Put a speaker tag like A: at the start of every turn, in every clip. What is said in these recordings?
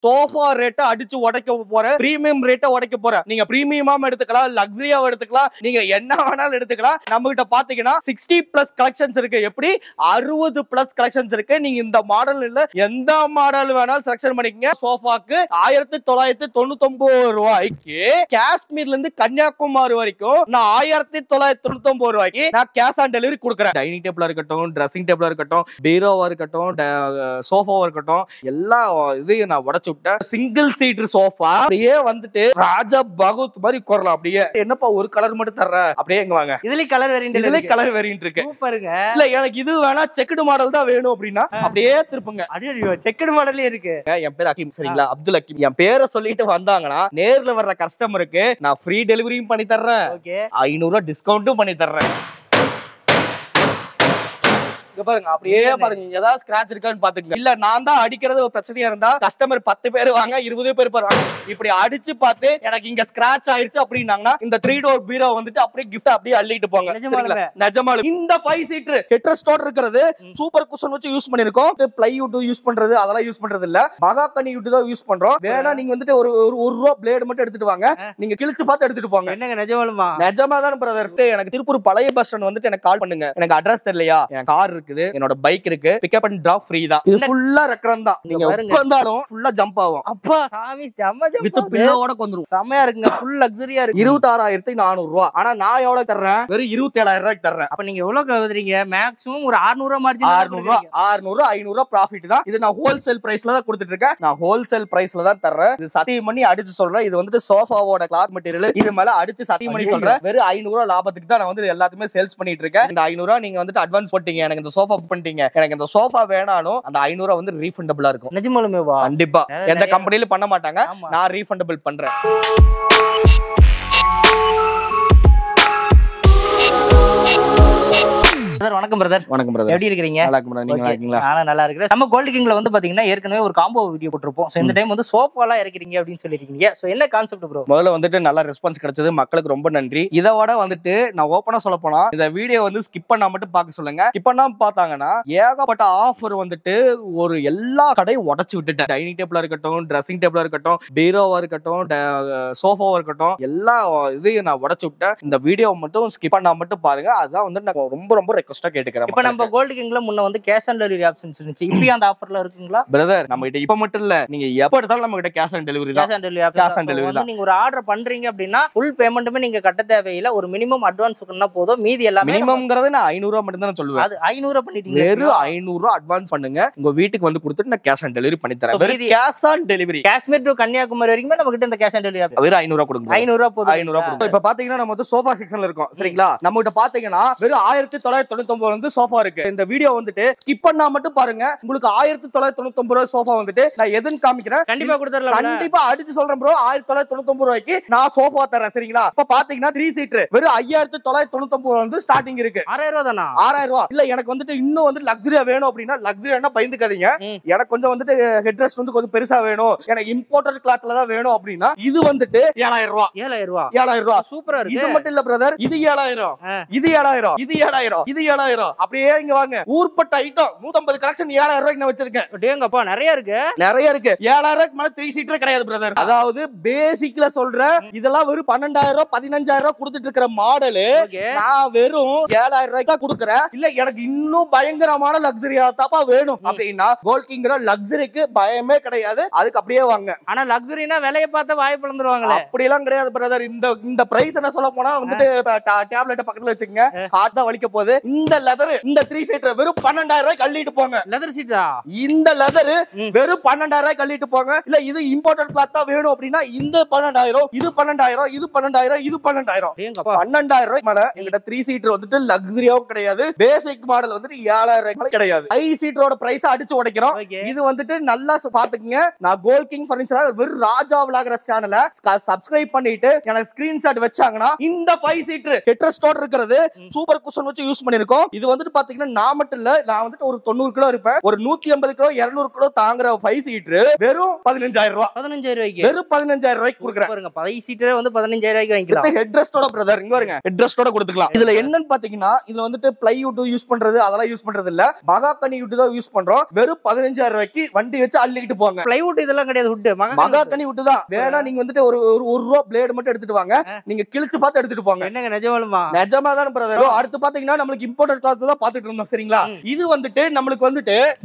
A: Sofa ரேட்டை அடிச்சு உடைக்க போறேன், பிரீமியம் ரேட்டை உடைக்க போறேன். நீங்க பிரீமியமாவும் எடுத்துக்கலாம், லக்ஸரியாவும் எடுத்துக்கலாம், நீங்க என்ன வேணாலும் எடுத்துக்கலாம். நம்ம கிட்ட பாத்தீங்கன்னா 60+ கலெக்ஷன்ஸ் இருக்கு. எப்படி 60+ கலெக்ஷன்ஸ் இருக்கு. நீங்க இந்த மாடல் இல்ல எந்த மாடல் வேணாலும் செலக்ஷன் பண்ணிக்கங்க. சோஃபாக்கு 1999 ரூபாய்க்கு காஷ்மீர்ல இருந்து கன்னியாகுமரி வரைக்கும் நான் 1999 ரூபாய்க்கு நான் கேஷ் ஆன் டெலிவரி கொடுக்குறேன். டைனிங் டேபிளா இருக்கட்டும், ட்ரெஸ்ஸிங் டேபிளா இருக்கட்டும், பீரோவா இருக்கட்டும், சோஃபாவா இருக்கட்டும், எல்லா இதையும் நான் உடைச்சு விட்டேன். சிங்கிள் சீட்டர் சோஃபா அப்படியே வந்துட்டு ராஜா பகவத் மாதிரி உட்காரலாம். அப்படியே என்னப்பா ஒரு கலர் மட்டும் தர்ற, அப்படியே எங்க வாங்க
B: இதுல கலர் வேரியன்ட்
A: இருக்கு.
B: சூப்பருங்க.
A: இல்ல எனக்கு இது வேணா செக்குடு மாடல் தான் வேணும் அப்படின்னா அப்படியே திருப்புங்க.
B: ஐயோ செக்குடு மாடலே இருக்கு.
A: என் பேர் அகீம், சரிங்களா? அப்துல் ஹக்கீம். என் பேரை சொல்லிட்டு வந்தாங்கன்னா நேர்ல வர்ற கஸ்டமருக்கு நான் ஃப்ரீ டெலிவரியும் பண்ணி தர்றேன், 500 ரூபாய் டிஸ்கவுண்ட்டும் பண்ணி தர்றேன். பாருங்க, அப்படியே பாருங்க, ஏதாவது ஸ்கிராட்ச் இருக்கான்னு பாத்துக்கங்க. இல்ல நான் தான் அடிக்கிறது ஒரு பிரச்சனையா இருந்தா கஸ்டமர் 10 பேர் வாங்க, 20 பேர் வாங்க, இப்படி அடிச்சு பார்த்து எனக்கு இங்க ஸ்கிராட்ச் ஆயிருச்சு அப்படின்னாங்கன்னா இந்த 3 டோர் பீரோ வந்துட்டு அப்படியே கிஃப்ட் அப்படியே அள்ளிட்டு போங்க. நிஜமாலும் இந்த 5 சீட்டர் ஹெட்ரஸ்டோர் இருக்கிறது சூப்பர் குஷன் வச்சு யூஸ் பண்ணிருக்கோம். பிளைவுட் யூஸ் பண்றது அதெல்லாம் யூஸ் பண்றது இல்ல, மகாகனி வுட் தான் யூஸ் பண்றோம். வேணா நீங்க வந்துட்டு ஒரு ரூபா பிளேட் மட்டும் எடுத்துட்டு வாங்க, நீங்க கிழிச்சு பார்த்து எடுத்துட்டு போங்க.
B: என்னங்க நிஜமாலுமா?
A: நிஜமா தான் பிரதர். எனக்கு திருப்பூர் பழைய பஸ் ஸ்டாண்ட் வந்துட்டு எனக்கு கால் பண்ணுங்க. எனக்கு அட்ரஸ் தெரியலையா, என் கார் இருக்கு, என்னோட பைக் இருக்கு, பிக்கப் அண்ட் டிராப் ஃப்ரீ தான். இது ஃபுல்லா ரெக்கரம் தான். நீங்க உட்கார்ந்தாலும் ஃபுல்லா ஜம்ப் ஆகும்.
B: அப்பா சாமி செம்ம ஜம்ப்
A: வித் பில்லோட வந்துரும்.
B: செமையா இருக்குங்க, ஃபுல் லக்ஸரியா இருக்கு.
A: 26,400 ரூபாய். ஆனா நான் எவ்வளவு தர்றேன்? வெறும் 27,000 ரூபாய்க்கு தர்றேன்.
B: அப்ப நீங்க எவ்வளவு கவுறீங்க? மேக்ஸிமம் ஒரு 600 ரூபாய் மார்ஜின்.
A: 600 500 ரூபாய் ப்ராஃபிட் தான். இது நான் ஹோல்சேல் பிரைஸ்ல தான் கொடுத்துட்டு இருக்கேன். நான் ஹோல்சேல் பிரைஸ்ல தான் தர்றேன். இது சத்தியம் பண்ணி அடிச்சு சொல்றேன். இது வந்துட்டு சோஃபாவோட கிளாத் மெட்டீரியல். இது மேல அடிச்சு சத்தியம் பண்ணி சொல்றேன். வெறும் 500 ரூபாய் லாபத்துக்கு தான் நான் வந்து எல்லாத்தையுமே சேல்ஸ் பண்ணிட்டு இருக்கேன். இந்த 500 ரூபாய் நீங்க வந்துட்டு அட்வான்ஸ் போட்டீங்க, எனக்கு இந்த சோஃபா புக் பண்ணிட்டீங்க, எனக்கு இந்த சோஃபா வேணாலும் அந்த 500 ரூபாய் வந்து ரீஃபண்டபிளா இருக்கும்.
B: நிஜமாலுமேவா?
A: கண்டிப்பா. எந்த கம்பெனில பண்ண மாட்டாங்க, நான் ரீஃபண்டபிள் பண்றேன்.
B: வணக்கம் பிரதர்.
A: வணக்கம் பிரதர்.
B: எப்படி இருக்கீங்க?
A: நல்லா இருக்கேன். நீங்க நல்லா இருக்கீங்களா?
B: நான் நல்லா இருக்கேன். நம்ம கோல்ட் கிங்ல வந்து பாத்தீங்கன்னா ஏற்கனவே ஒரு காம்போ வீடியோ போட்டுருப்போம். சோ இந்த டைம் வந்து சோஃபாலாம் இறக்குறீங்க அப்படின்னு சொல்லிருக்கீங்க. சோ என்ன கான்செப்ட் ப்ரோ?
A: முதல்ல வந்துட்டு நல்ல ரெஸ்பான்ஸ் கிடைச்சது, மக்களுக்கு ரொம்ப நன்றி. இதோட வந்துட்டு நான் ஓப்பனா சொல்ல போனா இந்த வீடியோ வந்து ஸ்கிப் பண்ணா மட்டும் பார்க்க சொல்லுங்க. ஸ்கிப் பண்ணாம பார்த்தாங்கன்னா ஏகப்பட்ட ஆஃபர் வந்துட்டு ஒரு எல்லா கடையும் உடைச்சு விட்டுட்டேன். டைனிங் டேபிளா இருக்கட்டும், ட்ரெஸ்ஸிங் டேபிளா இருக்கட்டும், பீரோவா இருக்கட்டும், சோஃபாவா இருக்கட்டும், எல்லா இதையும் நான் உடைச்சு விட்டேன். இந்த வீடியோ மட்டும் ஸ்கிப் பண்ணா மட்டும் பாருங்க. அதான் வந்து நான் ரொம்ப ரெக்வெஸ்டா கேட்டுக்கிறேன்.
B: இப்போ நம்ம கோல்ட் கிங்ல முன்ன வந்து கேஷ் ஆன் டெலிவரி ஆப்ஷன்ஸ் இருந்துச்சு. இப்போ அந்த ஆஃபர்ல இருக்குங்களா
A: பிரதர்? நம்ம கிட்ட இப்ப மட்டும் இல்ல, நீங்க எப்ப எடுத்தாலும் நம்ம கிட்ட கேஷ் ஆன் டெலிவரி தான்.
B: கேஷ் ஆன் டெலிவரி தான். நீங்க ஒரு ஆர்டர் பண்றீங்க அப்படின்னா ஃபுல் பேமெண்ட்டுமே நீங்க கட்ட தேவையில்லை. ஒரு மினிமம் அட்வான்ஸ் பண்ணா போதும், மீதி எல்லாமே
A: மினிமம்ங்கிறது நான் 500 ரூபாய் மட்டும் தான் சொல்லுவேன்.
B: அது 500 பண்ணிட்டீங்க.
A: வெறும் 500 ரூபாய் அட்வான்ஸ் பண்ணுங்க, உங்க வீட்டுக்கு வந்து கொடுத்துட்டு நான் கேஷ் ஆன் டெலிவரி பண்ணி தரேன். வெறும் cash on delivery
B: Kashmir to Kanyakumari வரைக்கும் நம்ம கிட்ட இந்த கேஷ் ஆன் டெலிவரி
A: வெறும் 500 ரூபாய் கொடுங்க.
B: 500 ரூபாய் போதும்.
A: 500 ரூபாய் கொடுங்க. இப்ப பாத்தீங்கன்னா நம்ம வந்து சோஃபா செக்ஷன்ல இருக்கோம், சரிங்களா? நம்ம கிட்ட பாத்தீங்கன்னா வெறும் 1999 வந்து சோஃபா இருக்கு. இந்த வீடியோ வந்துட்டு ஸ்கிப் பண்ணா மட்டும் பாருங்க. உங்களுக்கு 1999 ரூபாய் சோஃபா வந்துட்டு நான் எதுன்னு காமிக்கிறேன்.
B: கண்டிப்பா கொடுத்துறலாம்.
A: கண்டிப்பா அடிச்சு சொல்றேன் ப்ரோ. 1999 ரூபாய்க்கு நான் சோஃபா தரேன், சரிங்களா? இப்ப பாத்தீங்கன்னா 3 சீட்டர் வெறும் 5999 வந்து ஸ்டார்டிங் இருக்கு.
B: 6000 ரூபாய் தானா?
A: 6000 ரூபாய். இல்ல எனக்கு வந்துட்டு இன்னும் வந்து லக்ஸரியா வேணும் அப்படின்னா லக்ஸரியானா பயந்துக்காதீங்க. எனக்கு கொஞ்சம் வந்துட்டு ஹெட் ரெஸ்ட் வந்து கொஞ்சம் பெருசா வேணும், எனக்கு இம்போர்ட்டட் கிளாத்ல தான் வேணும் அப்படின்னா இது வந்துட்டு 7000 ரூபாய்.
B: 7000 ரூபாய்.
A: 7000 ரூபாய்
B: சூப்பரா இருக்கு.
A: இது மட்டும் இல்ல பிரதர், இது 7000, இது 7000, இது 7000, இது 7000. அப்படியே இங்க வாங்க, ஊர்பட்ட ஐட்டம் 150 கலெக்ஷன் 7000 ரூபாய்க்கு நான் வச்சிருக்கேன்.
B: டேங்கப்பா நிறைய இருக்கு.
A: 7000 ரூபாய்க்கு மேல 3 சீட்டர் கிடையாது பிரதர். அதாவது பேசிக்ல சொல்றேன், இதெல்லாம் வெறும் 12000 ரூபாய் 15000 ரூபாய் கொடுத்துட்டு இருக்கிற மாடல் நான் வெறும் 7000 ரூபாய்க்கு தான் கொடுக்குறேன். இல்ல எனக்கு இன்னும் பயங்கரமான லக்ஸரியா தாப்பா வேணும் அப்படின்னா கோல்ட் கிங்கிற லக்ஸரிக்கு பயமே கிடையாது. அதுக்கு அப்படியே வாங்க.
B: ஆனா லக்ஸரினா விலைய பார்த்து வாய் பிளந்துருவாங்களே.
A: அப்படி எல்லாம் கிடையாது பிரதர். இந்த பிரைஸ் என்ன சொல்ல போனா வந்துட்டு டேப்லெட் பக்கத்துல வச்சுக்கங்க, ஹார்ட் தான் வலிக்க போகுது. இந்த லெதர் இந்த 3 சீட்டர் வெறும் 12000 ரூபாய்க்கு அள்ளிட்டு போங்க.
B: லெதர் சீட்டா?
A: இந்த லெதர் வெறும் 12000 ரூபாய்க்கு அள்ளிட்டு போங்க. இல்ல இது இம்போர்ட்டட் கிளாத் தான் வேணும் அப்படின்னா இந்த 12000, இது 12000, இது 12000, இது 12000. 12000 ரூபாய்க்கு மேல எங்கிட்ட 3 சீட்டர் வந்துட்டு லக்ஸரியாவும் கிடையாது, பேசிக் மாடல் வந்துட்டு 7000 ரூபாய்க்கு கிடையாது. 5 சீட்டரோட பிரைஸ் அடிச்சு உடைக்கிறோம். இது வந்துட்டு நல்லா பாத்துக்கங்க. நான் கோல்ட் கிங் ஃபர்னிச்சர் வெறும் ராஜா விலாகிற சேனலை சப்ஸ்கிரைப் பண்ணிட்டு எனக்கு ஸ்கிரீன்ஷாட் வச்சாங்கன்னா இந்த 5 சீட்டர் ஹெட்ரஸ்டோர் இருக்கிறது சூப்பர் குஷன் வச்சு யூஸ் பண்ணிருக்கோம். இருக்கும். இது வந்துட்டு பாத்தீங்கன்னா நான் மட்டும் இல்ல, நான் வந்துட்டு ஒரு 90 கிலோ இருப்பேன். ஒரு 180 கிலோ 200 கிலோ தாங்குற 5 சீட்டர் வெறும் 15,000 ரூபாய்.
B: 15,000 ரூபாய்க்கு
A: வெறும் 15,000 ரூபாய்க்கு கொடுக்குறேன்
B: பாருங்க. 5 சீட்டரே வந்து 15,000 ரூபாய்க்கு வாங்கிக்கலாம்.
A: ஹெட் ரெஸ்டோட பிரதர், இங்க பாருங்க, ஹெட் ரெஸ்டோட கொடுத்துக்கலாம். இதுல என்னன்னு பாத்தீங்கன்னா இதுல வந்துட்டு பிளைவுட் யூஸ் பண்றது அதெல்லாம் யூஸ் பண்றது இல்ல, மகாகனி வுட் தான் யூஸ் பண்றோம். வெறும் 15,000 ரூபாய்க்கு வண்டி வச்சு அள்ளிக்கிட்டு போங்க.
B: பிளைவுட் இதெல்லாம் கிடையாது, வுட்
A: மகாகனி வுட் தான். வேணா நீங்க வந்துட்டு ஒரு 1 ரூபா பிளேட் மட்டும் எடுத்துட்டு வாங்க, நீங்க கிழிச்சு பார்த்து எடுத்துட்டு போங்க.
B: என்னங்க நிஜமாலுமா?
A: நிஜமா தான் பிரதர். அடுத்து பாத்தீங்கன்னா நம்மளுக்கு இம்போர்ட்டட் கிளாத் தான் பாத்துட்டு இருந்தோம் சரிங்களா. இது வந்துட்டு நம்மளுக்கு வந்துட்டு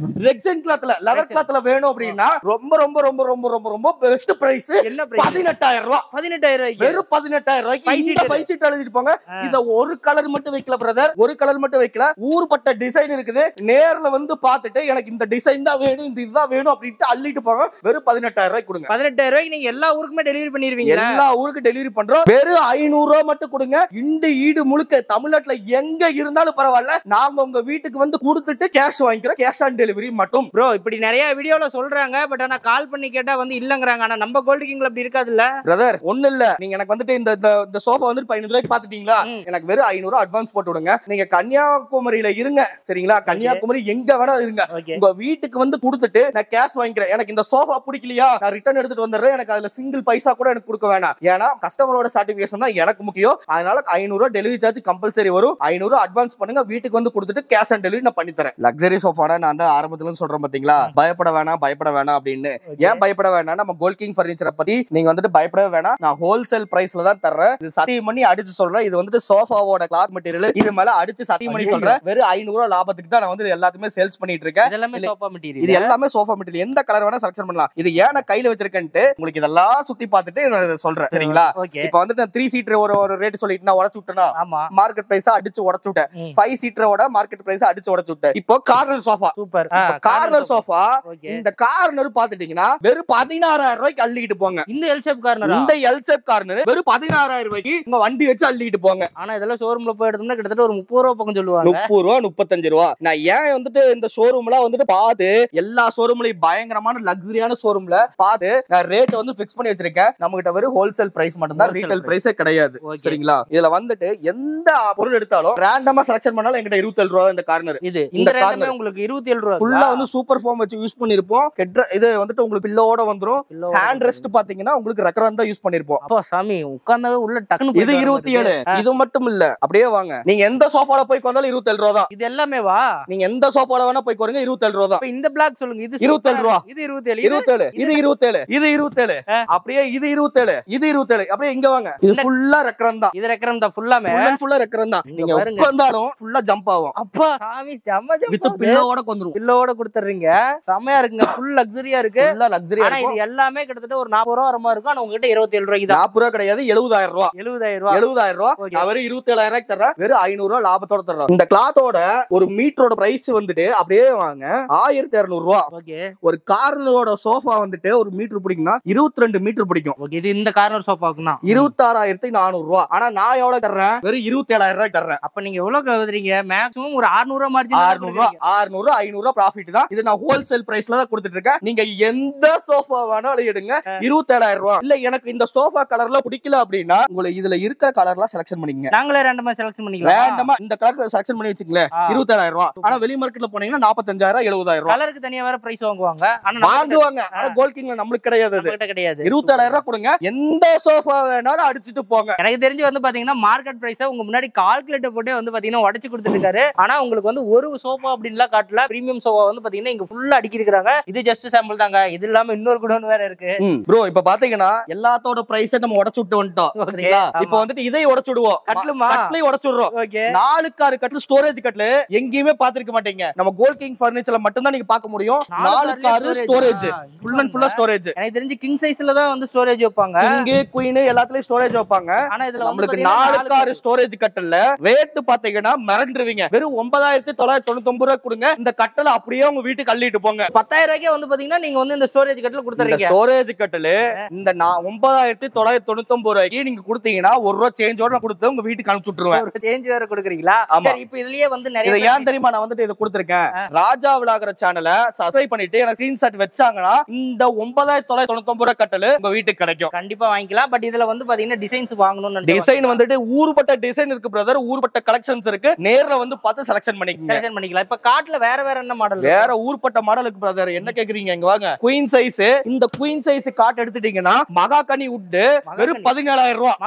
A: ரெக்ஸன் கிளாத்ல லெதர் கிளாத்ல வேணும் அப்படின்னா ரொம்ப ரொம்ப ரொம்ப ரொம்ப ரொம்ப ரொம்ப பெஸ்ட் பிரைஸ்.
B: என்ன பிரைஸ்?
A: 18,000 ரூபாய்.
B: 18,000 ரூபாய்க்கு
A: வெறும் 18,000 ரூபாய்க்கு இந்த 5 சீட் எழுதிட்டு போங்க. இத ஒரு கலர் மட்டும் வைக்கல பிரதர், ஒரு கலர் மட்டும் வைக்கல, ஊர்பட்ட டிசைன் இருக்குது. நேர்ல வந்து பார்த்துட்டு எனக்கு இந்த டிசைன் தான் வேணும், இந்த இதுதான் வேணும் அப்படின்ட்டு அள்ளிட்டு போங்க. வெறும் 18,000 ரூபாய்க்கு கொடுங்க.
B: 18,000 ரூபாய்க்கு நீங்க எல்லா ஊருக்குமே டெலிவரி பண்ணிருவீங்க.
A: எல்லா ஊருக்கு டெலிவரி பண்றோம். வெறும் 500 ரூபாய் மட்டும் கொடுங்க. இந்த ஈடு முழுக்க தமிழ்நாட்டுல எங்க இருந்தாலும் பரவாயில்ல, நாங்க உங்க வீட்டுக்கு வந்து கொடுத்துட்டு கேஷ் வாங்கிக்கிறோம். கேஷ் ஆன் டெலிவரி மட்டும்.
B: ப்ரோ இப்படி நிறைய வீடியோல சொல்றாங்க, பட் ஆனா கால் பண்ணி கேட்டா வந்து இல்லங்கறாங்க. ஆனா நம்ம கோல்ட் கிங்ல அப்படி இருக்காதுல்ல
A: பிரதர். ஒண்ணு இல்ல, நீங்க எனக்கு வந்துட்டு இந்த சோஃபா வந்து 15 ரூபாய்க்கு பாத்துட்டீங்களா, எனக்கு வெறும் 500 அட்வான்ஸ் போட்டு விடுங்க. நீங்க கன்னியாகுமரியில இருங்க சரிங்களா, கன்னியாகுமரி எங்க வேணா இருங்க, உங்க வீட்டுக்கு வந்து கொடுத்துட்டு நான் கேஷ் வாங்கிக்கிறேன். எனக்கு இந்த சோஃபா பிடிக்கலையா நான் ரிட்டர்ன் எடுத்துட்டு வந்துடுறேன். எனக்கு அதுல சிங்கிள் பைசா கூட எனக்கு கொடுக்க வேணாம். ஏன்னா கஸ்டமரோட சாட்டிபிகேஷன் தான் எனக்கு முக்கியம். அதனால 500 ரூபாய் டெலிவரி சார்ஜ் கம்பல்சரி வரும். 500 அட்வான்ஸ் பண்ணுங்க, வீட்டுக்கு வந்து கொடுத்துட்டு கேஷ் ஆன் டெலிவரி நான் பண்ணி தரேன். லக்ஸரி சோஃபானா நான் தான் ஆரம்பத்துல சொல்றேன் பாத்தீங்களா, பயப்பட வேணாம் பயப்பட வேணாம் அப்படின்னு. ஏன் பயப்பட வேணாம்? நம்ம கோல்ட் கிங் பர்னிச்சரை பத்தி நீங்க வந்துட்டு பயப்படவே வேணாம். நான் ஹோல்சேல் பிரைஸ்ல தான் தர்றேன். இது சத்தியம் பண்ணி அடிச்சு சொல்றேன். இது வந்துட்டு சோஃபாவோட கிளாத் மெட்டீரியல். இது மேல அடிச்சு சத்தியம் பண்ணி சொல்றேன். வெறும் 500 ரூபாய் லாபத்துக்கு தான் நான் வந்து எல்லாத்தையுமே சேல்ஸ் பண்ணிட்டு இருக்கேன். இது எல்லாமே சோஃபா மெட்டீரியல். எந்த கலர் வேணா செலக்ட் பண்ணலாம். இது ஏன் நான் கையில வச்சிருக்கேன்ட்டு உங்களுக்கு இதெல்லாம் சுத்தி பார்த்துட்டு நான் சொல்றேன் சரிங்களா. இப்போ வந்து நான் 3 சீட்டர் ஒரு ரேட் சொல்லிட்டு நான் உடைச்சு விட்டேனா, மார்க்கெட் பிரைஸ் அடிச்சு உடைச்சு விட்டேன். 5 சீட்டரோட மார்க்கெட் பிரைஸ் அடிச்சு உடைச்சு விட்டேன். இப்போ corner sofa, super corner sofa. இந்த கார்னர் பாத்துட்டீங்கன்னா வெறும் 16,000 ரூபாய்க்கு அள்ளிட்டு போங்க.
B: இந்த எல் ஷேப் கார்னர்,
A: இந்த எல் ஷேப் கார்னர் வெறும் 16,000 ரூபாய்க்கு உங்க வண்டி வச்சு அள்ளிட்டு போங்க.
B: ஆனா இதெல்லாம் ஷோரூம்ல போய் எடுத்தோம்னா கிட்டத்தட்ட ஒரு 30 ரூபாய் பக்கம் சொல்லுவாங்க.
A: 30 ரூபாய் 35 ரூபாய். நான் ஏன் வந்துட்டு இந்த ஷோரூம்ல வந்துட்டு பாத்து எல்லா ஷோரூம்லயும் பயங்கரமான லக்ஸரியான ஷோரூம்ல பாத்து நான் ரேட் வந்து ஃபிக்ஸ் பண்ணி வச்சிருக்கேன். நம்ம கிட்ட வெறும் ஹோல்சேல் பிரைஸ் மட்டும் தான், ரீட்டைல் பிரைஸே கிடையாது சரிங்களா. இதுல வந்துட்டு எந்த பொருள் எடுத்தாலும் ரேண்டமா செலக்ஷன் பண்ணாலும் என்கிட்ட 27 ரூபாய் இந்த கார்னர். இந்த கார்னர் உங்களுக்கு 27 ரூபாய் ஃபுல்லா வந்து சூப்பர் ஃபார்ம் வச்சு யூஸ் பண்ணிருப்போம். இது வந்துட்டு உங்களுக்கு பில்லோட வந்துரும். ஹேண்ட் ரெஸ்ட் பாத்தீங்கன்னா உங்களுக்கு ரெக்கரன் தான் யூஸ் பண்ணிருப்போம்.
B: அப்பா சாமி உட்கார்ந்தவே உள்ள டக்குனு.
A: இது 27. இது மட்டும் இல்ல, அப்படியே வாங்க. நீங்க எந்த சோஃபால போய் உட்கார்ந்தாலும் 27 ரூபாய் தான்.
B: இது எல்லாமே வா,
A: நீங்க எந்த சோஃபால வேணா போய் உட்காருங்க 27 ரூபாய் தான்.
B: இந்த பிளாக் சொல்லுங்க. இது
A: 27 ரூபாய்.
B: இது 27.
A: இது 27. இது 27. அப்படியே இது 27. இது 27. அப்படியே இங்க வாங்க. இது ஃபுல்லா ரெக்கரன் தான்.
B: இது ரெக்கரன் தான் ஃபுல்லாமே.
A: ஃபுல்லா ரெக்கரன் தான். நீங்க உட்கார்ந்தாலும் ஃபுல்லா ஜம்ப் ஆகும்.
B: அப்பா சாமி செம்ம ஜம்ப்.
A: வித் பில்லோட வந்துரும்.
B: பில்லோட கொடுத்துறீங்க. செமையா இருக்குங்க. ஃபுல் லக்ஸரியா இருக்கு.
A: ஃபுல்லா லக்ஸரியா
B: இருக்கு. ஆனா இது எல்லாமே கிட்டத்தட்ட ஒரு 40 ரூபாய் வரமா இருக்கும். ஆனா உங்ககிட்ட 27 ரூபாய்க்கு தான்.
A: 40 ரூபாய் கிடையாது, 70,000 ரூபாய்.
B: 70,000 ரூபாய்.
A: 70,000 ரூபாய். நான் வெறும் 27,000 ரூபாய்க்கு தர்றேன். வெறும் 500 ரூபாய் லாபத்தோட தர்றேன். இந்த கிளாத்தோட ஒரு மீட்டரோட பிரைஸ் வந்துட்டு அப்படியே வாங்க 1200 ரூபாய். ஓகே. ஒரு கார்னரோட சோஃபா வந்துட்டு ஒரு மீட்டர் பிடிக்கும்னா 22 மீட்டர் பிடிக்கும்.
B: ஓகே. இது இந்த கார்னர் சோஃபாக்குனா
A: 26,400 ரூபாய். ஆனா நான் எவ்வளவு தர்றேன்? வெறும் 27,000 ரூபாய்க்கு தர்றேன்.
B: அப்ப நீங்க எவ்வளவு கவுறீங்க? மேக்ஸிமம் ஒரு 600 ரூபாய் மார்ஜின்.
A: 600 500 ரூபாய் ப்ராஃபிட் தான். இது நான் ஹோல்சேல் பிரைஸ்ல தான் கொடுத்துட்டு இருக்கேன். நீங்க எந்த சோஃபா வேணாலும் எடுங்க 27,000 ரூபாய். இல்ல எனக்கு இந்த சோஃபா கலர்ல பிடிக்கல அப்படின்னா உங்களுக்கு இதுல இருக்கிற கலர்லாம் செலக்ஷன் பண்ணிக்கங்க.
B: நாங்களே ரேண்டமா செலக்ஷன் பண்ணிக்கலாம்.
A: ரேண்டமா இந்த கலர் செலக்ஷன் பண்ணி வச்சுங்களேன் 27,000 ரூபாய். ஆனா வெளி மார்க்கெட்ல போனீங்கன்னா 45,000 70,000 ரூபாய்.
B: கலருக்கு தனியா வேற பிரைஸ் வாங்குவாங்க. ஆனா
A: வாங்குவாங்க. ஆனா கோல்ட் கிங்ல நமக்கு கிடையாது. அது
B: கிடையாது.
A: 27,000 ரூபாய் கொடுங்க, எந்த சோஃபா வேணாலும் அடிச்சிட்டு போங்க.
B: எனக்கு தெரிஞ்சு வந்து பாத்தீங்கன்னா மார்க்கெட் பிரைஸ் உங்க முன்னாடி கால்குலேட்டர் போட்டே வந்து பாத்தீங்கன்னா உடைச்சு கொடுத்துட்டு இருக்காரு. ஆனா உங்களுக்கு வந்து ஒரு சோஃபா அப்படின்லாம் காட்டல. பிரீமியம் சோஃபா வந்து பாத்தீங்கன்னா இங்க ஃபுல்லா அடிக்கி இருக்காங்க. இது ஜஸ்ட் சாம்பிள் தாங்க. இது இல்லாம இன்னொரு குடோன் வேற இருக்கு. ப்ரோ
A: இப்ப பாத்தீங்கன்னா எல்லாத்தோட பிரைஸ் நம்ம உடைச்சு விட்டு வந்துட்டோம். சரிங்களா? இப்போ வந்துட்டு இதை உடைச்சு விடுவோம். கட்லையும் உடைச்சு விடுறோம். 4 கட்ல ஸ்டோரேஜ் கட்ல எங்கேயுமே பாத்துருக்க மாட்டீங்க. நம்ம கோல்ட் கிங் பர்னிச்சர்ல மட்டும் தான் நீங்க பார்க்க முடியும். 4 ஸ்டோரேஜ் ஃபுல் அண்ட் ஃபுல்லா ஸ்டோரேஜ்.
B: எனக்கு தெரிஞ்சு கிங் சைஸ்ல தான் வந்து ஸ்டோரேஜ் வைப்பாங்க.
A: கிங் குயின் எல்லாத்துலயும் ஸ்டோரேஜ் வைப்பாங்க.
B: ஆனா இதுல
A: நமக்கு 4 ஸ்டோரேஜ் கட்டல ரேட் பாத்தீங்கன்னா மறந்துருவீங்க. வெறும் 9,999 ரூபாய் கொடுங்க. இந்த கட்டல அப்படியே உங்க வீட்டுக்கு அள்ளிட்டு போங்க.
B: 10,000 ரூபாய்க்கு வந்து பாத்தீங்கன்னா நீங்க வந்து இந்த ஸ்டோரேஜ் கட்டல கொடுத்துறீங்க.
A: ஸ்டோரேஜ் கட்டல இந்த 9,999 ரூபாய்க்கு நீங்க கொடுத்தீங்கன்னா 1 ரூபாய் சேஞ்சோட கொடுத்து உங்க வீட்டுக்கு அனுப்பிச்சு விட்டுருவேன்.
B: சேஞ்ச் வேற கொடுக்குறீங்களா? சரி இப்போ இதுலயே வந்து நிறைய
A: ஏன் தெரியுமா நான் வந்துட்டு இத கொடுத்திருக்கேன். ராஜா விலாகர சேனலை சப்ஸ்கிரைப் பண்ணிட்டு எனக்கு ஸ்கிரீன்ஷாட் வச்சாங்கன்னா இந்த 9,999 ரூபாய் கட்டல உங்க வீட்டுக்கு கிடைக்கும்.
B: கண்டிப்பா வாங்கிக்கலாம். பட் இதுல வந்து பாத்தீங்கன்னா டிசைன்ஸ் வாங்கணும்னு
A: டிசைன் வந்துட்டு ஊர்பட்ட டிசைன் இருக்கு பிரதர். ஊர்பட்ட கலெக்ஷன்ஸ் இருக்கு. இருக்கு. நேர்ல வந்து பார்த்து செலக்ஷன்
B: பண்ணிக்கலாம். இப்ப காட்ல வேற என்ன மாடல்?
A: வேற ஊர்பட்ட மாடலுக்கு பிரதர். என்ன கேக்குறீங்க? இங்க வாங்க. Queen size. இந்த குயின் சைஸ் காட் எடுத்துட்டீங்கன்னா மகாகனி வுட் வெறும் 17,000 ரூபாய்.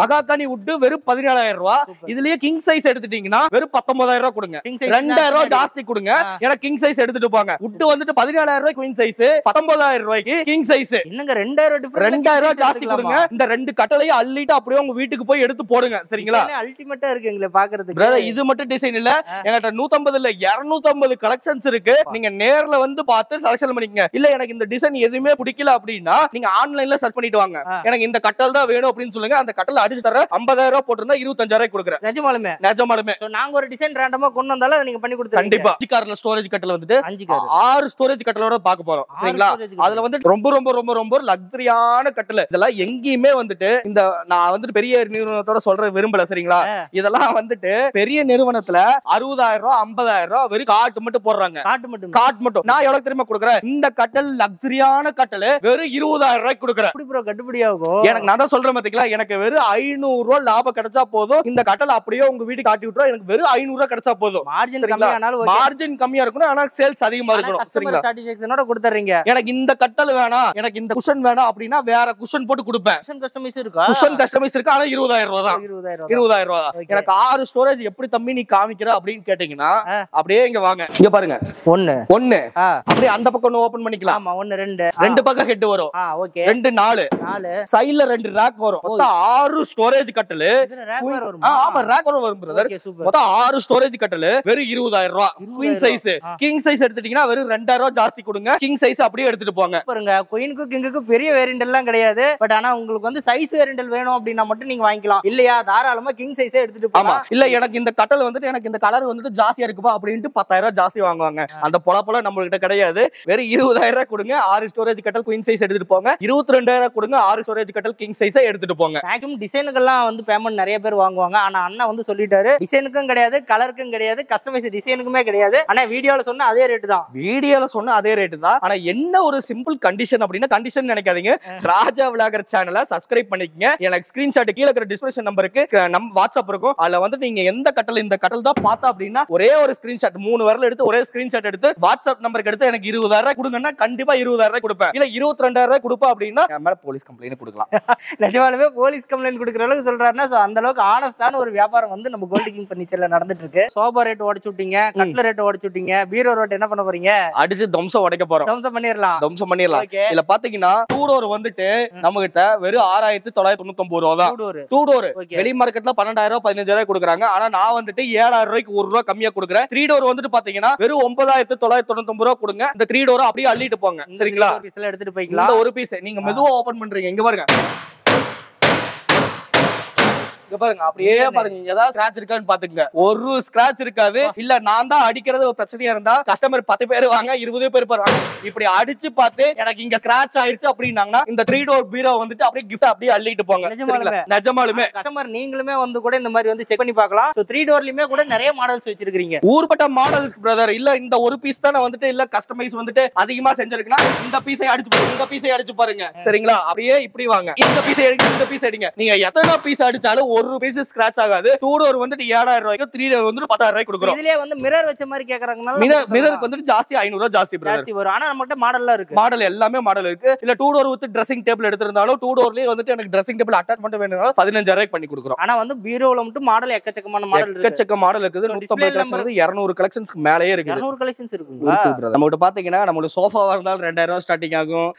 A: மகாகனி வுட் வெறும் 17,000 ரூபாய். இதுலயே கிங் சைஸ் எடுத்துட்டீங்கன்னா வெறும் 19,000 ரூபாய் கொடுங்க. 2,000 ரூபாய் ஜாஸ்தி கொடுங்க. ஏன்னா கிங் சைஸ் எடுத்துட்டு போங்க. வுட் வந்துட்டு 17,000 ரூபாய் குயின் சைஸ், 19,000 ரூபாய்க்கு கிங் சைஸ்.
B: என்னங்க 2,000
A: ரூபாய் ஜாஸ்தி கொடுங்க. இந்த ரெண்டு கட்டளையும் அள்ளிட்டு அப்படியே உங்க வீட்டுக்கு போய் எடுத்து போடுங்க. சரிங்களா?
B: அல்டிமேட்டா இருக்குங்களே பாக்குறதுக்கு.
A: பிரதர் இது மட்டும் டிசைன் இல்ல, என்கிட்ட 150 இல்ல 250 கலெக்ஷன்ஸ் இருக்கு. நீங்க நேர்ல வந்து பார்த்து செலக்ஷன் பண்ணிக்கங்க. இல்ல எனக்கு இந்த டிசைன் எதுவுமே பிடிக்கல அப்படின்னா நீங்க ஆன்லைன்ல சர்ச் பண்ணிட்டு வாங்க. எனக்கு இந்த கட்டல் தான் வேணும் அப்படின்னு சொல்லுங்க. அந்த கட்டல் அடிச்சு தர 50,000 ரூபாய் போட்டுருந்தா 25,000 ரூபாய் கொடுக்குறேன். நிஜமாலுமே
B: நாங்க ஒரு டிசைன் ரேண்டமா கொண்டு வந்தாலும் அதை நீங்க பண்ணி கொடுத்துருங்க.
A: கண்டிப்பா. 5 கார்ல ஸ்டோரேஜ் கட்டல் வந்துட்டு 6 ஸ்டோரேஜ் கட்டலோட பார்க்க போறோம். சரிங்களா? அதுல வந்து ரொம்ப ரொம்ப ரொம்ப ரொம்ப லக்ஸரியான கட்டல். இதெல்லாம் எங்கேயுமே வந்துட்டு இந்த நான் வந்துட்டு பெரிய நிறுவனத்தோட சொல்ற விரும்பல. சரிங்களா? இதெல்லாம் வந்துட்டு பெரிய நிறுவனத்துல 60,000 ரூபாய் 50,000 ரூபாய் வெறும் காட் மட்டும் போடுறாங்க. காட் மட்டும். நான் எவ்வளவு தெரியுமா கொடுக்குறேன்? இந்த கட்டல் லக்ஸரியான கட்டல் வெறும் 20,000 ரூபாய் கொடுக்குறேன்.
B: கட்டுப்படியாகும்.
A: எனக்கு நான் தான் சொல்றேன் பாத்தீங்களா, எனக்கு வெறும் 500 ரூபாய் லாபம் கிடைச்சா போதும். இந்த கட்டல் அப்படியே உங்க வீட்டுக்கு காட்டி விட்டுறோம். எனக்கு வெறும் 500 ரூபாய் கிடைச்சா போதும். மார்ஜின் கம்மியா இருக்கணும், ஆனா சேல்ஸ் அதிகமா இருக்கணும். சரிங்களா?
B: சாட்டிஸ்ஃபேக்ஷனோட கொடுத்துறீங்க.
A: எனக்கு இந்த கட்டல் வேணாம், எனக்கு இந்த குஷன் வேணாம் அப்படின்னா வேற குஷன் போட்டு கொடுப்பேன். குஷன் கஸ்டமைஸ் இருக்கு, ஆனா 20,000 ரூபாய் தான். 20,000 ரூபாய் தான். எனக்கு 6 ஸ்டோரேஜ் எப்படி தம்பி நீ காமிக்கிற அப்படின்னு கேட்டீங்கன்னா அப்படியே இங்க வாங்க. இங்க பாருங்க. 1 அப்படியே அந்த பக்கம் ஓபன் பண்ணிக்கலாம்.
B: ஆமா 1 2
A: ரெண்டு பக்கம் ஹெட் வரும். ஓகே 2 4 சைடுல 2 ரேக் வரும். மொத்தம் 6 ஸ்டோரேஜ் கட்டல். ஆமா ரேக் வரும் பிரதர். மொத்தம் 6 ஸ்டோரேஜ் கட்டல் வெறும் 20,000 ரூபாய். Queen size. கிங் சைஸ் எடுத்துட்டீங்கன்னா வெறும் 2,000 ரூபாய் ஜாஸ்தி கொடுங்க. கிங் சைஸ் அப்படியே எடுத்துட்டு போங்க.
B: பாருங்க குயினுக்கு கிங்குக்கு பெரிய வேரியன்ட் எல்லாம் கிடையாது. பட் ஆனா உங்களுக்கு வந்து சைஸ் வேரியன்ட் வேணும் அப்படின்னா மட்டும் நீங்க வாங்கிக்கலாம். இல்லையா தாராளமா கிங் சைஸே எடுத்துட்டு போலாம்.
A: இல்ல எனக்கு இந்த கட்டல் வந்துட்டு எனக்கு இந்த கலர் வந்துட்டு ஜாஸ்தியா இருக்குப்பா அப்படின்ட்டு 10,000 ரூபாய் ஜாஸ்தி வாங்குவாங்க. அந்த பொல நம்ம கிட்ட கிடையாது. வெறும் 20,000 ரூபாய் கொடுங்க. 6 ஸ்டோரேஜ் கட்டல் குயின் சைஸ் எடுத்துட்டு போங்க. 22,000 கொடுங்க. 6 ஸ்டோரேஜ் கட்டல் கிங் சைஸை எடுத்துட்டு போங்க.
B: மேக்ஸிமம் டிசைனுக்கெல்லாம் வந்து பேமெண்ட் நிறைய பேர் வாங்குவாங்க. ஆனா அண்ணா வந்து சொல்லிட்டாரு டிசைனுக்கும் கிடையாது, கலருக்கும் கிடையாது, கஸ்டமைஸ் டிசைனுக்குமே கிடையாது. ஆனா வீடியோல சொன்ன அதே ரேட் தான்.
A: வீடியோல சொன்ன அதே ரேட் தான். ஆனா என்ன ஒரு சிம்பிள் கண்டிஷன் அப்படின்னா, கண்டிஷன் நினைக்காதீங்க, ராஜா விலாகர் சேனலை சப்ஸ்கிரைப் பண்ணிக்கங்க. எனக்கு ஸ்கிரீன்ஷாட் கீழ இருக்கிற டிஸ்கிரிப்ஷன் நம்பருக்கு நம்ம வாட்ஸ்அப் இருக்கும். அதுல வந்து நீங்க எந்த கட்டல் இந்த கட்டல் தான் பார்த்தா அப்படின்னா ஒரே ஒரு ஸ்கிரீன்ஷாட் 3 வரல எடுத்து ஒரே ஸ்கிரீன்ஷாட் எடுத்து வாட்ஸ்அப் நம்பருக்கு எடுத்து எனக்கு 20,000 ரூபாய் கொடுங்கன்னா கண்டிப்பா 20,000 ரூபாய் கொடுப்பேன். இல்ல 22,000 ரூபாய் கொடுப்பா அப்படின்னா மேல போலீஸ் கம்ப்ளைண்ட் கொடுக்கலாம்.
B: நிஜமாலுமே போலீஸ் கம்ப்ளைண்ட் கொடுக்குற அளவுக்கு சொல்றாருன்னா அந்த அளவுக்கு ஆனஸ்டான ஒரு வியாபாரம் வந்து நம்ம கோல்டு கிங் ஃபர்னிச்சர்ல நடந்துட்டு இருக்கு. சோபா ரேட் உடைச்சு விட்டீங்க, கட்ல ரேட் உடைச்சு விட்டீங்க, பீரோ ரேட் என்ன பண்ண போறீங்க?
A: அடிச்சு தம்சம் உடைக்க போறோம்.
B: தம்சம் பண்ணிரலாம்.
A: இல்ல பாத்தீங்கன்னா டூ டோர் வந்துட்டு நம்ம கிட்ட வெறும் 6,999 ரூபாய் தான். டூ டோர் வெளி மார்க்கெட்ல 12,000 15,000 கொடுக்குறாங்க. ஆனா நான் வந்துட்டு 7,000 ரூபாய்க்கு 1 ரூபாய் கம்மியா கொடுக்குறேன். 3 டோர் வந்துட்டு பாத்தீங்கன்னா வெறும் 9,999 ரூபாய் கொடுங்க. இந்த 3 டோர் அப்படியே அள்ளிட்டு போங்க. சரிங்களா?
B: பீஸ்ல எடுத்துட்டு போய்க்கலாம்.
A: இந்த ஒரு பீஸ் நீங்க மெதுவா ஓபன் பண்றீங்க. இங்க பாருங்க, பாருங்க அப்படியே பாருங்க, ஏதாவது ஸ்கிராட்ச் இருக்கான்னு பாத்துக்கங்க. ஒரு ஸ்கிராட்ச் இருக்காது. இல்ல நான் தான் அடிக்கிறது ஒரு பிரச்சனையா இருந்தா கஸ்டமர் 10 பேர் வாங்க 20 பேர் வாங்க இப்படி அடிச்சு பார்த்து எனக்கு இங்க ஸ்கிராட்ச் ஆயிருச்சு அப்படின்னாங்கன்னா இந்த 3 டோர் பீரோ வந்துட்டு அப்படியே கிஃப்ட் அப்படியே அள்ளிட்டு போங்க. நிஜமாலுமே
B: கஸ்டமர் நீங்களுமே வந்து கூட இந்த மாதிரி வந்து செக் பண்ணி பார்க்கலாம். சோ 3 டோர்லயுமே கூட நிறைய மாடல்ஸ் வச்சிருக்கீங்க.
A: ஊர்பட்ட மாடல்ஸ் பிரதர். இல்ல இந்த ஒரு பீஸ் தான வந்துட்டு இல்ல கஸ்டமைஸ் வந்துட்டு அதிகமா செஞ்சிருக்குன்னா இந்த பீஸை அடிச்சு பாருங்க, இந்த பீஸை அடிச்சு பாருங்க. சரிங்களா? அப்படியே இப்படி வாங்க, இந்த பீஸை எடுங்க, இந்த பீஸ் எடுங்க. நீங்க எத்தனை பீஸ் அடிச்சாலும் ஒரு பீஸ் ஸ்கிராட்ச் ஆகாது. 2 டோர் வந்துட்டு 7,000 ரூபாய்க்கு, 3 டோர் வந்துட்டு 10,000 ரூபாய்க்கு கொடுக்குறோம்.
B: இதுலயே வந்து மிரர் வச்ச மாதிரி கேக்குறாங்கனால
A: மிரருக்கு வந்துட்டு ஜாஸ்தி 500 ரூபாய் ஜாஸ்தி பிரதர்
B: வரும். ஆனா நம்மகிட்ட மாடல்லாம் இருக்கு.
A: மாடல் எல்லாமே மாடல் இருக்கு. இல்ல 2 டோர் வித் ட்ரெஸ்ஸிங் டேபிள் எடுத்திருந்தாலும் 2 டோர்லயே வந்துட்டு எனக்கு ட்ரெஸ்ஸிங் டேபிள் அட்டாச்மென்ட் வேணும்னாலும் 15,000 ரூபாய்க்கு பண்ணி கொடுக்குறோம்.
B: ஆனா வந்து பீரோல மட்டும் மாடல் எக்கச்சக்கமான மாடல் இருக்கு.
A: எக்கச்சக்க மாடல் இருக்குது. 150 கலெக்ஷன்ஸ் 200 கலெக்ஷன்ஸ்க்கு மேலயே இருக்கு.
B: 200 கலெக்ஷன்ஸ் இருக்குங்களா?
A: நம்ம கிட்ட பாத்தீங்கன்னா நம்ம சோஃபாவா இருந்தாலும் 2,000 ரூபாய் ஸ்டார்டிங் ஆகும்.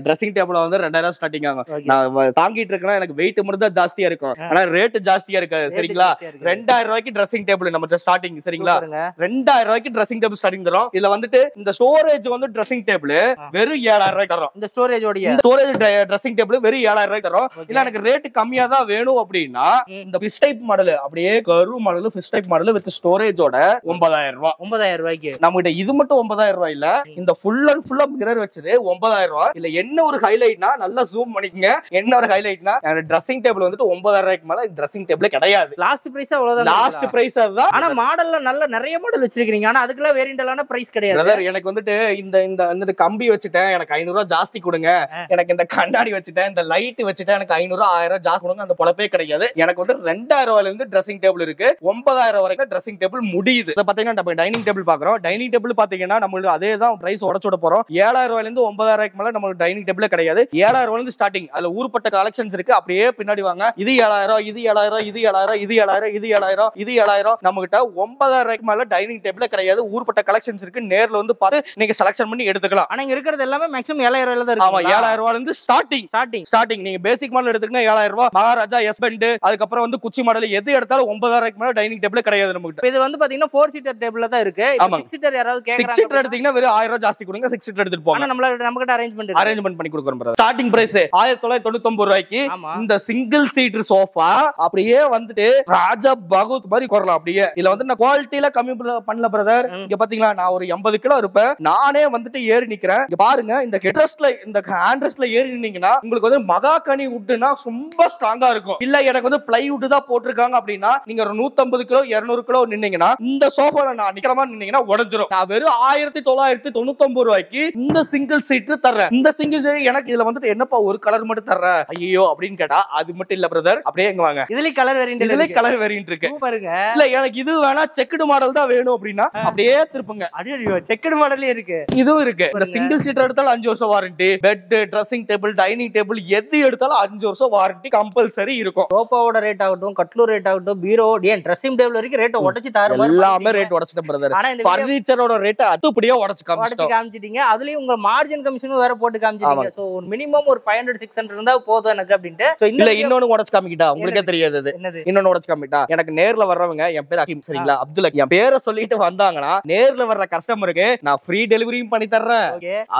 A: ட்ரெஸ்ஸிங் டேபிள் வந்து 2,000 ரூபாய் ஸ்டார்டிங் ஆகும். நான் தாங்கிட்டு இருக்கேன்னா எனக்கு வெயிட் மட்டும் தான் ஜாஸ்தியா இருக்கும். ஆனா ரேட் ஜாஸ்தியா இருக்காது. சரிங்களா? 2,000 ரூபாய்க்கு ட்ரெஸ்ஸிங் டேபிள் நம்ம ஸ்டார்டிங். சரிங்களா? 2,000 ரூபாய்க்கு ட்ரெஸ்ஸிங் டேபிள் ஸ்டார்டிங் தரோம். இதுல வந்துட்டு இந்த ஸ்டோரேஜ் வந்து ட்ரெஸ்ஸிங் டேபிள் வெறும் 7,000 ரூபாய்க்கு தரோம்.
B: இந்த ஸ்டோரேஜோட
A: ஸ்டோரேஜ் ட்ரெஸ்ஸிங் டேபிள் வெறும் 7,000 ரூபாய்க்கு தரோம். இல்ல எனக்கு ரேட் கம்மியா தான் வேணும் அப்படின்னா இந்த ஃபிஷ் டைப் மாடல் அப்படியே கரு model fish type model with ஸ்டோரேஜோட 9,000 ரூபாய்.
B: 9,000 ரூபாய்க்கு
A: நம்ம கிட்ட இது மட்டும் 9,000 ரூபாய் இல்ல, இந்த ஃபுல் அண்ட் ஃபுல்லா மிரர் வச்சது 9,000 ரூபாய். இல்ல என்ன ஒரு ஹைலைட்னா நல்லா ஜூம் பண்ணிக்கங்க. என்ன ஒரு ஹைலைட்னா ட்ரெஸ்ஸிங் டேபிள் வந்துட்டு 9,000 ரூபாய்க்கு மேல ட்ரெஸ்ஸிங் டேபிள் கிடையாது.
B: லாஸ்ட் பிரைஸ் அவ்வளவுதான்.
A: லாஸ்ட் பிரைஸ் அதுதான்.
B: ஆனா மாடல்ல நல்ல நிறைய மாடல் வச்சிருக்கீங்க. ஆனா அதுக்குலாம் வேரியண்டான பிரைஸ் கிடையாது.
A: பிரதர் எனக்கு வந்துட்டு இந்த கம்பி வச்சுட்டேன், எனக்கு 500 ரூபாய் ஜாஸ்தி கொடுங்க, எனக்கு இந்த கண்ணாடி வச்சுட்டேன், இந்த லைட் வச்சுட்டேன், எனக்கு 500 1000 ஜாஸ்தி கொடுங்க, அந்த பொழப்பே கிடையாது. எனக்கு வந்து 2000 ரூபாயில இருந்து ட்ரெஸ்ஸிங் டேபிள் இருக்கு, 9000 வரைக்கும் ட்ரெஸ்ஸிங் டேபிள் முடியுது. இத பாத்தீங்கன்னா நம்ம டைனிங் டேபிள் பாக்குறோம். டைனிங் டேபிள் பாத்தீங்கன்னா நம்மளுக்கு அதே தான் பிரைஸ் உடைச்சுட போறோம். 7000 ரூபாயில இருந்து 9000 ரூபாய்க்கு மேல நம்ம டைனிங் டேபிள் கிடையாது. 7000 ரூபாயில இருந்து ஸ்டார்டிங். அதுல ஊர்பட்ட கலெக்ஷன்ஸ் இருக்கு. அப்படியே பின்னாடி வாங்க. இது 7000, இது 7000, இது 7000, இது 7000, இது 7000, இது 7000. நம்ம கிட்ட 9000 ரூபாய்க்கு மேல டைனிங் டேபிள் கிடையாது. ஊர்பட்ட கலெக்ஷன்ஸ் இருக்கு. நேர்ல வந்து பார்த்து நீங்க செலக்ஷன் பண்ணி எடுத்துக்கலாம்.
B: ஆனா இங்க இருக்கிறது எல்லாமே மேக்ஸிமம் 7000 ரூபாயில தான்
A: ஆமா,
B: இருக்கு.
A: 7000 ரூபாயில இருந்து ஸ்டார்டிங். நீங்க பேசிக் மாடல் எடுத்துக்கிட்டா 7000 ரூபாய், மகாராஜா, எஸ் பெண்ட், அதுக்கப்புறம் வந்து குச்சி மாடல் எது எடுத்தாலும் 9000 ரூபாய்க்கு மேல டைனிங் டேபிள் கிடையாது நம்ம கிட்ட.
B: இது வந்து பாத்தீங்கன்னா 4 சீட்டர் டேபிள்ல தான் இருக்கு. 6 சீட்டர் யாராவது
A: 6 சீட்டர் எடுத்தீங்கன்னா வெறும் 1000 ரூபாய் ஜாஸ்தி கொடுங்க, 6 சீட்டர் எடுத்துட்டு போங்க.
B: ஆனா நம்ம கிட்ட அரேஞ்ச்மென்ட்
A: பண்ணி கொடுக்குறோம் பிரதர். ஸ்டார்டிங் பிரைஸ் 1999 ரூபாய்க்கு இந்த சிங்கிள் சீட்டர் சோஃபா அப்படியே வந்துட்டு ராஜா பகவத் மாதிரி கொறலாம். அப்படியே இதுல வந்து நான் குவாலிட்டில கம்மி பண்ணல பிரதர். இங்க பாத்தீங்களா, நான் ஒரு 80 கிலோ இருப்பேன், நானே வந்துட்டு ஏறி நிக்கிறேன். இங்க பாருங்க, இந்த ஹெட்ரெஸ்ட்ல இந்த ஹேண்ட்ரெஸ்ட்ல ஏறி நின்னீங்கன்னா உங்களுக்கு வந்து மகாகனி வுட்னா ரொம்ப ஸ்ட்ராங்கா இருக்கும். இல்ல எனக்கு வந்து பிளைவுட் தான் போட்டிருக்காங்க அப்படின்னா நீங்க ஒரு 150 கிலோ 200 கிலோ நின்னீங்கன்னா இந்த சோஃபால நான் நிக்கிற மாதிரி நின்னீங்கன்னா உடைஞ்சிரும். நான் வெறும் 1999 ரூபாய்க்கு இந்த சிங்கிள் சீட் தர்றேன். இந்த சிங்கிள் சீட் எனக்கு இதுல வந்துட்டு என்னப்பா ஒரு கலர் மட்டும் தர்ற ஐயோ அப்படின்னு கேட்டா அது மட்டும் இல்ல பிரதர். அப்படியே எங்க வாங்க,
B: இதுல கலர் வேரியன்ட்
A: இருக்கு. பாருங்க, இல்ல எனக்கு இது வேணா செக்குடு மாடல் தான் வேணும் அப்படின்னா அப்படியே திருப்புங்க.
B: ஐயோ, செக்குடு மாடலே இருக்கு,
A: இதுவும் இருக்கு. இந்த சிங்கிள் சீட் எடுத்தாலும் 5 வருஷம் warranty. Bed, dressing table, dining table எது எடுத்தாலும் 5 வருஷம் வாரண்டி கம்பல்சரி இருக்கும்.
B: சோஃபாவோட ரேட் ஆகட்டும், கட்லூர் ரேட் ஆகட்டும், பீரோ, ஏன் ட்ரெஸ்ஸிங் டேபிள் வரைக்கும் ரேட் உடைச்சு தாரு.
A: எல்லாமே ரேட் உடைச்சிட்டேன் பிரதர்.
B: ஆனா இந்த
A: ஃபர்னிச்சரோட ரேட் அதுபடியே உடைச்சு
B: காமிச்சிட்டீங்க. அதுலயும் உங்க மார்ஜின் கமிஷனும் வேற போட்டு காமிச்சிட்டீங்க. சோ ஒரு மினிமம் ஒரு 500 600 இருந்தா போதும் எனக்கு அப்படின்ட்டு. சோ
A: இல்ல இன்னொன்னு உடைச்சு காமிக்கிட்டா உங்களுக்கே தெரியாது. இன்னொன்னு உடைச்சு காமிட்டா, எனக்கு நேர்ல வர்றவங்க, என் பேர் அகீம் சரிங்களா, அப்துல் அகீம், என் பேரை சொல்லிட்டு வந்தாங்கன்னா நேர்ல வர்ற கஸ்டமருக்கு நான் ஃப்ரீ டெலிவரியும் பண்ணி தர்றேன்,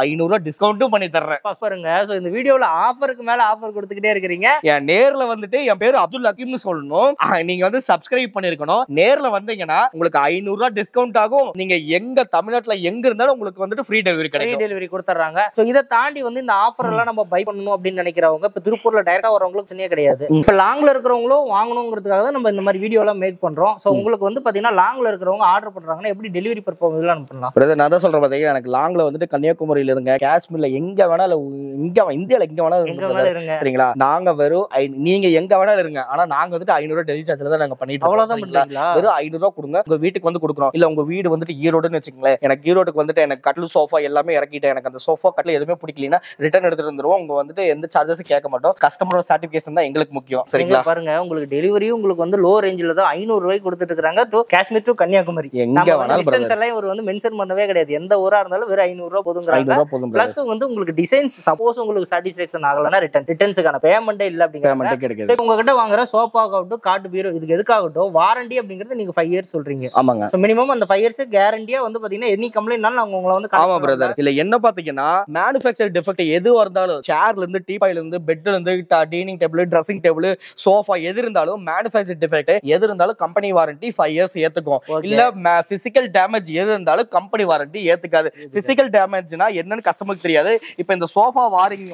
A: 500 ரூபாய் டிஸ்கவுண்டும் பண்ணி தர்றேன்.
B: பாருங்க, சோ இந்த வீடியோல ஆஃபருக்கு மேல ஆஃபர் கொடுத்துக்கிட்டே இருக்கீங்க.
A: என் நேர்ல வந்துட்டு என் பேர் அப்துல் அகீம்னு சொல்லணும், நீங்க வந்து சப்ஸ்கிரைப் பண்ணிருக்கணும். நேர்ல வந்தீங்கன்னா உங்களுக்கு 500 ரூபாய் டிஸ்கவுண்ட் ஆகும். நீங்க எங்க தமிழ்நாட்டுல எங்க இருந்தாலும் உங்களுக்கு வந்துட்டு ஃப்ரீ டெலிவரி கிடைக்கும்.
B: டெலிவரி கொடுத்துறாங்க. சோ இத தாண்டி வந்து இந்த ஆஃபர் எல்லாம் நம்ம பை பண்ணணும் அப்படின்னு நினைக்கிறவங்க, இப்ப திருப்பூர்ல டைரக்டா வரவங்களுக்கு சின்ன கிடையாது. இப்ப லாங்ல இருக்கிறவங்களும் வாங்கணுங்கிறதுக்காக தான் நம்ம இந்த மாதிரி வீடியோ எல்லாம் மேக் பண்றோம். சோ உங்களுக்கு வந்து பாத்தீங்கன்னா லாங்ல இருக்கிறவங்க ஆர்டர் பண்றாங்கன்னா எப்படி டெலிவரி பர்பஸ் எல்லாம் பண்ணலாம்
A: பிரதர்? நான் தான் சொல்றேன் பாத்தீங்க, எனக்கு லாங்ல வந்துட்டு கன்னியாகுமரியில இருங்க, காஷ்மீர்ல எங்க வேணாலும், இங்க இந்தியால எங்க வேணாலும் இருங்க சரிங்களா. நாங்க வெறும் நீங்க எங்க வேணாலும் இருங்க, ஆனா நாங்க வந்துட்டு 500 ரூபாய் டெலிவரி சார்ஜ்ல தான் நாங்க பண்ணிட்டு
B: அவ்வளவுதான்.
A: வெறும் 500 ரூபாய் கொடுங்க, உங்க வீட்டுக்கு வந்து கொடுக்குறோம். இல்ல உங்க வீடு வந்துட்டு ஈரோடுன்னு வச்சுக்கங்களேன், எனக்கு ஈரோடுக்கு வந்துட்டு எனக்கு கட்லு சோஃபா எல்லாமே இறக்கிட்டேன், எனக்கு அந்த சோஃபா கட்ல எதுவுமே பிடிக்கலன்னா ரிட்டர்ன் எடுத்துட்டு வந்துருவோம். உங்க வந்துட்டு எந்த சார்ஜஸ் கேட்க மாட்டோம். கஸ்டமரோட சாட்டிபிகேஷன் தான் எங்களுக்கு முக்கியம் சரிங்களா.
B: பாருங்க, உங்களுக்கு டெலிவரி உங்களுக்கு வந்து லோ ரேஞ்சில தான் 500 ரூபாய் கொடுத்துட்டு இருக்காங்க. டு காஷ்மீர் டு கன்னியாகுமரி எங்க வேணாலும் டிஸ்டன்ஸ் எல்லாம் ஒரு வந்து மென்ஷன் பண்ணவே கிடையாது. எந்த ஊரா இருந்தாலும் வெறும் 500 ரூபாய் போதுங்கறாங்க. பிளஸ் வந்து உங்களுக்கு டிசைன்ஸ் சப்போஸ் உங்களுக்கு சாட்டிஸ்ஃபேக்ஷன் ஆகலனா ரிட்டர்ன்ஸ்க்கான பேமெண்டே இல்ல அப்படிங்கறாங்க. சோ உங்க கிட்ட வாங்குற சோஃபாக்காகட்டும், காட் பீரோ, இதுக்கு எதுக்காகட்டும் வாரண்டி அப்படிங்கிறது நீங்க 5 இயர்ஸ் சொல்றீங்க.
A: ஆமாங்க.
B: சோ மினிமம் அந்த 5 இயர்ஸ் கேரண்டியா வந்து பாத்தீங்கன்னா எனி கம்ப்ளைண்ட்னால நாங்க உங்களை வந்து
A: ஆமா பிரதர். இல்ல என்ன பாத்தீங்கன்னா மேனுஃபேக்சர் டிஃபெக்ட் எது இருந்தாலும், சேர்ல இருந்து, டீபாயில இருந்து, பெட்ல இருந்து, dining table, dressing table, sofa எது இருந்தாலும் மேனுஃபேக்சர் டிஃபெக்ட் எது இருந்தாலும் கம்பெனி வாரண்டி 5 இயர்ஸ் ஏத்துக்கும். இல்ல பிசிக்கல் டேமேஜ் எது இருந்தாலும் கம்பெனி வாரண்டி ஏத்துக்காது. பிசிக்கல் டேமேஜ்னா என்னன்னு கஸ்டமருக்கு தெரியாது. இப்போ இந்த சோஃபா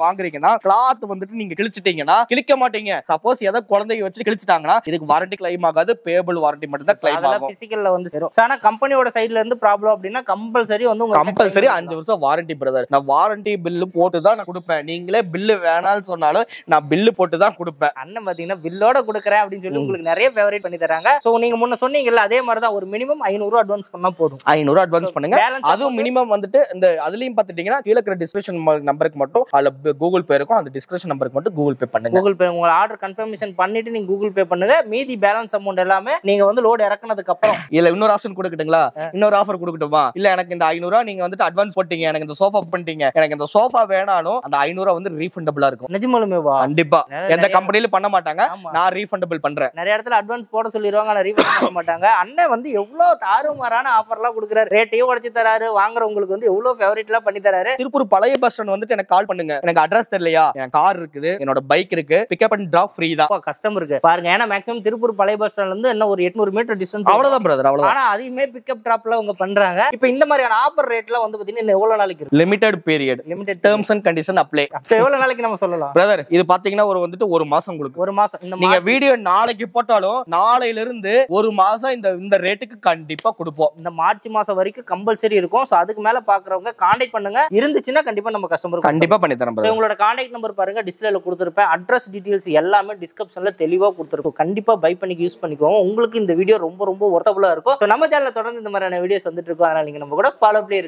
A: வாங்குறீங்கன்னா கிளாத் வந்துட்டு நீங்க கிழிச்சிட்டீங்கன்னா கிழிக்க மாட்டீங்க. சப்போஸ் ஏதோ குழந்தைய வச்சு கிழிச்சிட்டாங்கன்னா இதுக்கு வாரண்டி கிளைம் ஆகாது, பேபிள் வாரண்டி மட்டும் தான் கிளைம் ஆகும்.
B: பிசிக்கல்ல வந்து சேரும். ஆனா கம்பெனியோட சைடுல இருந்து ப்ராப்ளம் அப்படினா கம்பல்சரி வந்து உங்களுக்கு
A: கம்பல்சரி 5 வருஷம் வாரண்டி பிரதர். நான் வாரண்டி பில் போட்டு தான் நான் கொடுப்பேன். நீங்களே பில் வேணாம்னு சொன்னாலும் நான் பில் போட்டு தான் கொடுப்பேன்.
B: அண்ணன் பாத்தீங்கன்னா பில்லோட கொடுக்குறேன் அப்படின்னு சொல்லி உங்களுக்கு நிறைய ஃபேவரட் பண்ணி தராங்க. சோ நீங்க முன்ன சொன்னீங்கல்ல, அதே மாதிரி தான் ஒரு மினிமம் 500 ரூபாய் அட்வான்ஸ் பண்ணா போதும்.
A: 500 ரூபாய் அட்வான்ஸ் பண்ணுங்க. அதுவும் மினிமம் வந்துட்டு இந்த அதுலயும் பாத்துட்டீங்கன்னா கீழ இருக்கிற டிஸ்கிரிப்ஷன் நம்பருக்கு மட்டும் அதுல கூகுள் பே இருக்கும், அந்த டிஸ்கிரிப்ஷன் நம்பருக்கு மட்டும் கூகுள் பே பண்ணுங்க.
B: கூகுள் பே உங்க ஆர்டர் கன்ஃபர்மேஷன் பண்ணிட்டு நீங்க கூகுள் பே பண்ணுங்க. மீதி பேலன்ஸ் அமௌண்ட் எல்லாமே நீங்க வந்து லோட் இறக்குனதுக்கு அப்புறம்
A: இல்ல இன்னொரு ஆப்ஷன் கொடுக்கட்டுங்களா? இன்னொரு ஆஃபர் கொடுக்கட்டுமா? இல்ல எனக்கு இந்த 500 ரூபாய் நீங்க வந்துட்டு அட்வான்ஸ் போட்டீங்க, எனக்கு இந்த சோஃபா பண்ணிட்டீங்க, எனக்கு இந்த சோஃபா வேணாலும் அந்த 500 ரூபாய் வந்து ரீஃபண்டபிளா இருக்கும்.
B: நிஜமாலுமேவா?
A: கண்டிப்பா. எந்த கம்பெனில பண்ண மாட்டாங்க, நான் ரீஃபண்டபிள் பண்றேன்.
B: நிறைய இடத்துல அட்வான்ஸ் போட சொல்லிடுவாங்க, ஆனா ரீஃபண்ட் பண்ண மாட்டாங்க. அண்ணன் வந்து எவ்வளவு தாறுமாறான ஆஃபர்லாம் கொடுக்குறாரு, ரேட்டையும் உடைச்சு தராரு, வாங்குறவங்களுக்கு வந்து எவ்வளவு ஃபேவரட்லாம் பண்ணி தராரு.
A: திருப்பூர் பழைய பஸ் ஸ்டாண்ட் வந்துட்டு எனக்கு கால் பண்ணுங்க, எனக்கு அட்ரஸ் தெரியலையா, என் கார் இருக்குது, என்னோட பைக் இருக்கு, பிக்கப் அண்ட் டிராப் ஃப்ரீ தான்.
B: கஸ்டம் இருக்கு பாருங்க. ஏன்னா மேக்ஸிமம் திருப்பூர் பழைய பஸ் ஸ்டாண்ட்ல இருந்து என்ன ஒரு 800 மீட்டர் டிஸ்டன்ஸ்
A: அவ்வளவுதான் பிரதர், அவ்வளவுதான்.
B: ஆனா அதையுமே பிக்கப் டிராப்ல அவங்க பண்றாங்க. இப்போ இந்த மாதிரியான ஆஃபர் ரேட்ல வந்து பாத்தீங்கன்னா எவ்வளவு நாளைக்கு இருக்கு?
A: Limited period, limited terms and condition apply.
B: எவ்வளவு நாளைக்கு நம்ம சொல்லலாம்
A: பிரதர்? இது பாத்தீங்கன்னா ஒரு வந்துட்டு ஒரு மாசம் உங்களுக்கு.
B: ஒரு மாசம். இந்த
A: நீங்க வீடியோ நாளைக்கு போட்டாலும் நாளையில இருந்து ஒரு மாசம் இந்த ரேட்டுக்கு கண்டிப்பா கொடுப்போம்.
B: இந்த மார்ச் மாசம் வரைக்கும் கம்பல்சரி இருக்கும். சோ அதுக்கு மேல பாக்குறவங்க கான்டாக்ட் பண்ணுங்க. இருந்துச்சுன்னா கண்டிப்பா நம்ம கஸ்டமர்
A: கண்டிப்பா பண்ணி தரோம்.
B: உங்களோட கான்டாக்ட் நம்பர் பாருங்க, டிஸ்பிளேல கொடுத்திருப்பேன். அட்ரஸ் டீடைல்ஸ் எல்லாமே டிஸ்கிரிப்ஷன்ல தெளிவா கொடுத்திருக்கும். கண்டிப்பா பை பண்ணி யூஸ் பண்ணிக்கோங்க. உங்களுக்கு இந்த வீடியோ ரொம்ப ரொம்ப ஒர்த்தபுளா இருக்கும். நம்ம சேனல்ல தொடர்ந்து இந்த மாதிரியான வீடியோஸ் வந்துட்டு இருக்கும். அதனால நீங்க நம்ம கூட ஃபாலோ பண்ணி